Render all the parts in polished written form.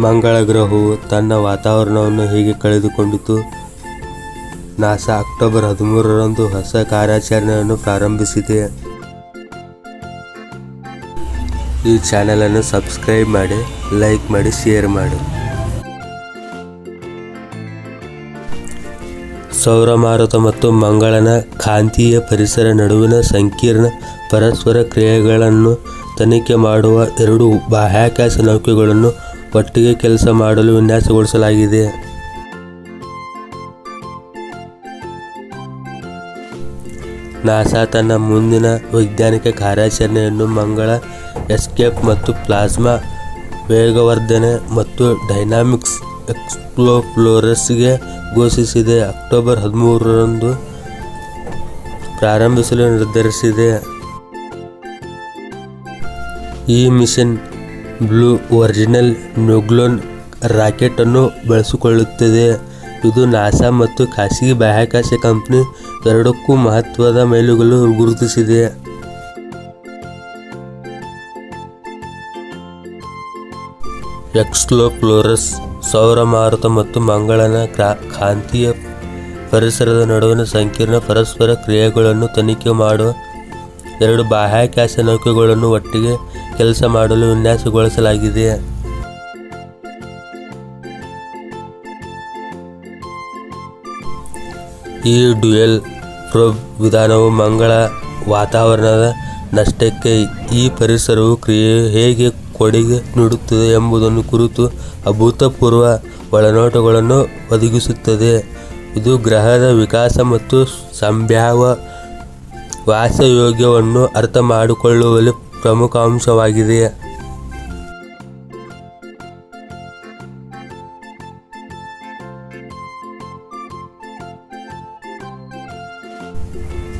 ಮಂಗಳ ಗ್ರಹವು ತನ್ನ ವಾತಾವರಣವನ್ನು ಹೇಗೆ ಕಳೆದುಕೊಂಡಿತು? ನಾಸಾ ಅಕ್ಟೋಬರ್ 13ರಂದು ಹೊಸ ಕಾರ್ಯಾಚರಣೆಯನ್ನು ಪ್ರಾರಂಭಿಸಿದೆ. ಈ ಚಾನೆಲನ್ನು ಸಬ್ಸ್ಕ್ರೈಬ್ ಮಾಡಿ, ಲೈಕ್ ಮಾಡಿ, ಶೇರ್ ಮಾಡಿ. ಸೌರಮಾರುತ ಮತ್ತು ಮಂಗಳನ ಕಾಂತೀಯ ಪರಿಸರ ನಡುವಿನ ಸಂಕೀರ್ಣ ಪರಸ್ಪರ ಕ್ರಿಯೆಗಳನ್ನು ತನಿಖೆ ಮಾಡುವ 2 ಬಾಹ್ಯಾಕಾಶ ನೌಕೆಗಳನ್ನು ಒಟ್ಟಿಗೆ ಕೆಲಸ ಮಾಡಲು ವಿನ್ಯಾಸಗೊಳಿಸಲಾಗಿದೆ. ನಾಸಾ ತನ್ನ ಮುಂದಿನ ವೈಜ್ಞಾನಿಕ ಕಾರ್ಯಾಚರಣೆಯನ್ನು ಮಂಗಳ ಎಸ್ಕೇಪ್ ಮತ್ತು ಪ್ಲಾಸ್ಮಾ ವೇಗವರ್ಧನೆ ಮತ್ತು ಡೈನಾಮಿಕ್ಸ್ ಎಕ್ಸ್ಪ್ಲೋರರ್ಸ್ಗೆ ಘೋಷಿಸಿದೆ. ಅಕ್ಟೋಬರ್ 13ರಂದು ಪ್ರಾರಂಭಿಸಲು ನಿರ್ಧರಿಸಿದೆ. ಈ ಮಿಷನ್ ಬ್ಲೂ ಒರಿಜಿನಲ್ ನ್ಯೂಗ್ಲೋನ್ ರಾಕೆಟ್ ಅನ್ನು ಬಳಸಿಕೊಳ್ಳುತ್ತದೆ. ಇದು ನಾಸಾ ಮತ್ತು ಖಾಸಗಿ ಬಾಹ್ಯಾಕಾಶ ಕಂಪನಿ ಎರಡಕ್ಕೂ ಮಹತ್ವದ ಮೈಲುಗಲ್ಲು ಗುರುತಿಸಿದೆ. ಎಕ್ಸ್ಪ್ಲೋರರ್ಸ್ ಸೌರಮಾರುತ ಮತ್ತು ಮಂಗಳನ ಕಾಂತೀಯ ಪರಿಸರದ ನಡುವಿನ ಸಂಕೀರ್ಣ ಪರಸ್ಪರ ಕ್ರಿಯೆಗಳನ್ನು ತನಿಖೆ ಮಾಡುವ 2 ಬಾಹ್ಯಾಕಾಶ ನೌಕೆಗಳನ್ನು ಒಟ್ಟಿಗೆ ಕೆಲಸ ಮಾಡಲು ವಿನ್ಯಾಸಗೊಳಿಸಲಾಗಿದೆ. ಈ ಡ್ಯುಯಲ್ ಪ್ರೋಬ್ ವಿಧಾನವು ಮಂಗಳ ವಾತಾವರಣದ ನಷ್ಟಕ್ಕೆ ಈ ಪರಿಸರವು ಹೇಗೆ ಕೊಡುಗೆ ನೀಡುತ್ತದೆ ಎಂಬುದನ್ನು ಕುರಿತು ಅಭೂತಪೂರ್ವ ಒಳನೋಟಗಳನ್ನು ಒದಗಿಸುತ್ತದೆ. ಇದು ಗ್ರಹದ ವಿಕಾಸ ಮತ್ತು ಸಂಭಾವ್ಯ ವಾಸಯೋಗ್ಯವನ್ನು ಅರ್ಥಮಾಡಿಕೊಳ್ಳುವಲ್ಲಿ ಪ್ರಮುಖ ಅಂಶವಾಗಿದೆ.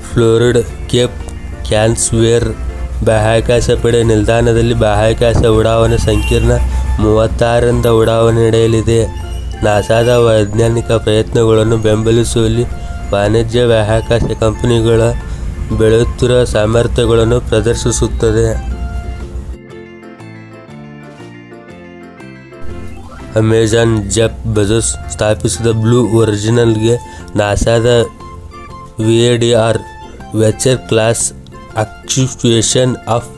ಫ್ಲೋರಿಡಾ ಕೇಪ್ ಕ್ಯಾನ್ಸ್ವೇರ್ ಬಾಹ್ಯಾಕಾಶ ಪಡೆ ನಿಲ್ದಾಣದಲ್ಲಿ ಬಾಹ್ಯಾಕಾಶ ಉಡಾವಣೆ ಸಂಕೀರ್ಣ 36ರಿಂದ ಉಡಾವಣೆ ನಡೆಯಲಿದೆ. ನಾಸಾದ ವೈಜ್ಞಾನಿಕ ಪ್ರಯತ್ನಗಳನ್ನು ಬೆಂಬಲಿಸುವಲ್ಲಿ ವಾಣಿಜ್ಯ ಬಾಹ್ಯಾಕಾಶ ಕಂಪನಿಗಳ ಬೆಳೆಯುತ್ತಿರುವ ಸಾಮರ್ಥ್ಯಗಳನ್ನು ಪ್ರದರ್ಶಿಸುತ್ತದೆ. ಅಮೆಜಾನ್ ಜೆಫ್ ಬೆಜೋಸ್ ಸ್ಥಾಪಿಸಿದ ಬ್ಲೂ ಒರಿಜಿನಲ್ಗೆ ನಾಸಾದ VADR venture class acquisition of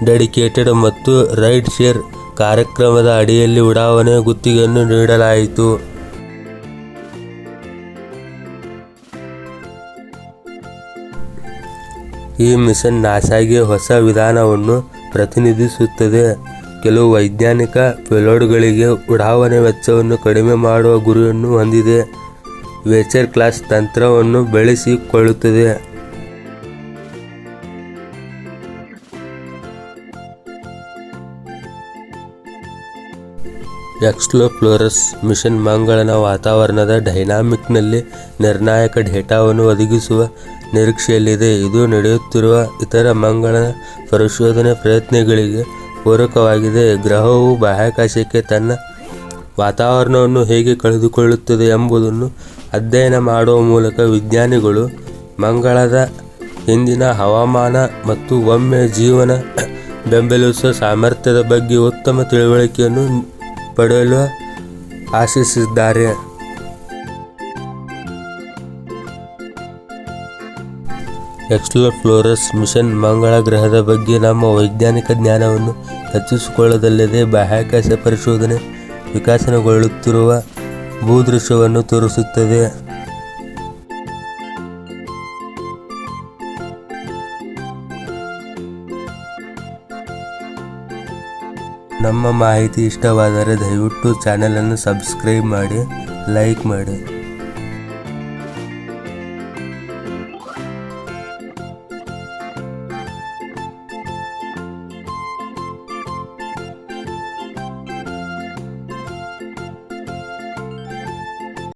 dedicated ಮತ್ತು ರೈಡ್ ಶೇರ್ ಕಾರ್ಯಕ್ರಮದ ಅಡಿಯಲ್ಲಿ ಉಡಾವಣೆ ಗುತ್ತಿಗೆಯನ್ನು ನೀಡಲಾಯಿತು. ಈ ಮಿಷನ್ ನಾಸಾಗೆ ಹೊಸ ವಿಧಾನವನ್ನು ಪ್ರತಿನಿಧಿಸುತ್ತದೆ. ಕೆಲವು ವೈಜ್ಞಾನಿಕ ಪೇಲೋಡ್ಗಳಿಗೆ ಉಡಾವಣೆ ವೆಚ್ಚವನ್ನು ಕಡಿಮೆ ಮಾಡುವ ಗುರಿಯನ್ನು ಹೊಂದಿದೆ. ವೆಂಚರ್ ಕ್ಲಾಸ್ ತಂತ್ರವನ್ನು ಬಳಸಿಕೊಳ್ಳುತ್ತದೆ. ಎಕ್ಸ್ಪ್ಲೋರರ್ಸ್ ಮಿಷನ್ ಮಂಗಳನ ವಾತಾವರಣದ ಡೈನಾಮಿಕ್ನಲ್ಲಿ ನಿರ್ಣಾಯಕ ಡೇಟಾವನ್ನು ಒದಗಿಸುವ ನಿರೀಕ್ಷೆಯಲ್ಲಿದೆ. ಇದು ನಡೆಯುತ್ತಿರುವ ಇತರ ಮಂಗಳ ಪರಿಶೋಧನೆ ಪ್ರಯತ್ನಗಳಿಗೆ ಪೂರಕವಾಗಿದೆ. ಗ್ರಹವು ಬಾಹ್ಯಾಕಾಶಕ್ಕೆ ತನ್ನ ವಾತಾವರಣವನ್ನು ಹೇಗೆ ಕಳೆದುಕೊಳ್ಳುತ್ತದೆ ಎಂಬುದನ್ನು ಅಧ್ಯಯನ ಮಾಡುವ ಮೂಲಕ ವಿಜ್ಞಾನಿಗಳು ಮಂಗಳದ ಹಿಂದಿನ ಹವಾಮಾನ ಮತ್ತು ಒಮ್ಮೆ ಜೀವನ ಬೆಂಬಲಿಸುವ ಸಾಮರ್ಥ್ಯದ ಬಗ್ಗೆ ಉತ್ತಮ ತಿಳುವಳಿಕೆಯನ್ನು ಪಡೆಯಲು ಆಶಿಸಿದ್ದಾರೆ. ಎಕ್ಸ್ಪ್ಲೋರರ್ಸ್ ಮಿಷನ್ ಮಂಗಳ ಗ್ರಹದ ಬಗ್ಗೆ ನಮ್ಮ ವೈಜ್ಞಾನಿಕ ಜ್ಞಾನವನ್ನು ಹೆಚ್ಚಿಸಿಕೊಳ್ಳುವುದಲ್ಲದೆ ಬಾಹ್ಯಾಕಾಶ ಪರಿಶೋಧನೆ ವಿಕಸನಗೊಳ್ಳುತ್ತಿರುವ ಭೂದೃಶ್ಯವನ್ನು ತೋರಿಸುತ್ತದೆ. ನಮ್ಮ ಮಾಹಿತಿ ಇಷ್ಟವಾದರೆ ದಯವಿಟ್ಟು ಚಾನೆಲನ್ನು ಸಬ್ಸ್ಕ್ರೈಬ್ ಮಾಡಿ, ಲೈಕ್ ಮಾಡಿ.